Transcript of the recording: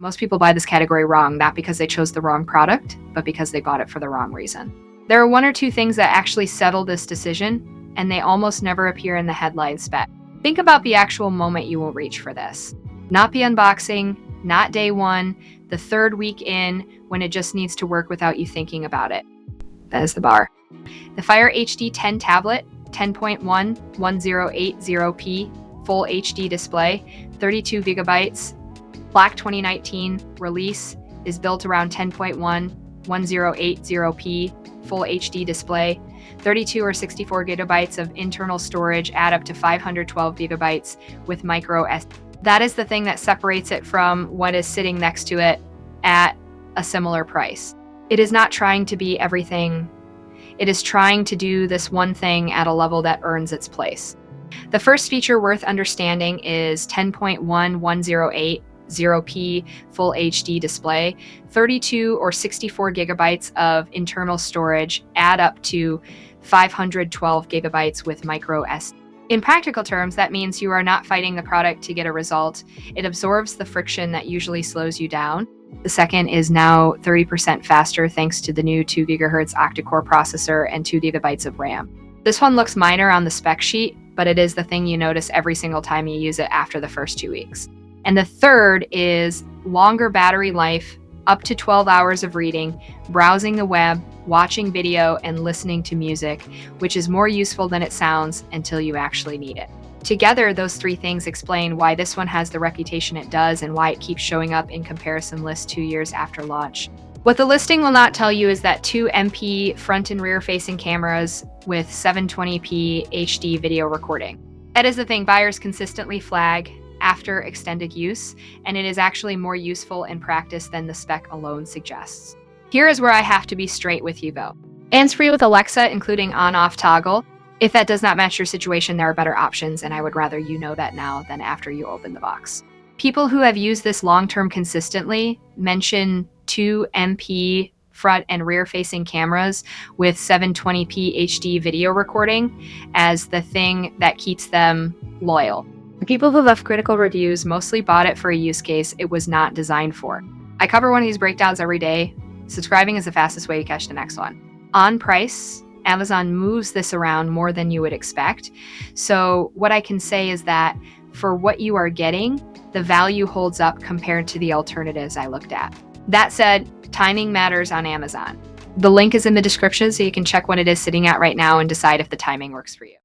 Most people buy this category wrong, not because they chose the wrong product, but because they bought it for the wrong reason. There are one or two things that actually settle this decision, and they almost never appear in the headline spec. Think about the actual moment you will reach for this. Not the unboxing, not day one, the third week in, when it just needs to work without you thinking about it. That is the bar. The Fire HD 10 tablet, 10.1 1080p, full HD display, 32 gigabytes, Black 2019 release, is built around 10.1 1080p, full HD display, 32 or 64 gigabytes of internal storage add up to 512 gigabytes with microSD. That is the thing that separates it from what is sitting next to it at a similar price. It is not trying to be everything. It is trying to do this one thing at a level that earns its place. The first feature worth understanding is 10.1 1080p full HD display, 32 or 64 gigabytes of internal storage add up to 512 gigabytes with microSD. In practical terms, that means you are not fighting the product to get a result. It absorbs the friction that usually slows you down. The second is now 30% faster thanks to the new 2 GHz octa-core processor and 2 gigabytes of RAM. This one looks minor on the spec sheet, but it is the thing you notice every single time you use it after the first 2 weeks. And the third is longer battery life, up to 12 hours of reading, browsing the web, watching video, and listening to music, which is more useful than it sounds until you actually need it. Together, those three things explain why this one has the reputation it does and why it keeps showing up in comparison lists 2 years after launch. What the listing will not tell you is that 2 MP front and rear facing cameras with 720p HD video recording. That is the thing buyers consistently flag after extended use, and it is actually more useful in practice than the spec alone suggests. Here is where I have to be straight with you though. Hands-free with Alexa, including on-off toggle. If that does not match your situation, there are better options, and I would rather you know that now than after you open the box. People who have used this long-term consistently mention 2 MP front and rear-facing cameras with 720p HD video recording as the thing that keeps them loyal. People who left critical reviews mostly bought it for a use case it was not designed for. I cover one of these breakdowns every day. Subscribing is the fastest way to catch the next one. On price, Amazon moves this around more than you would expect. So what I can say is that for what you are getting, the value holds up compared to the alternatives I looked at. That said, timing matters on Amazon. The link is in the description so you can check what it is sitting at right now and decide if the timing works for you.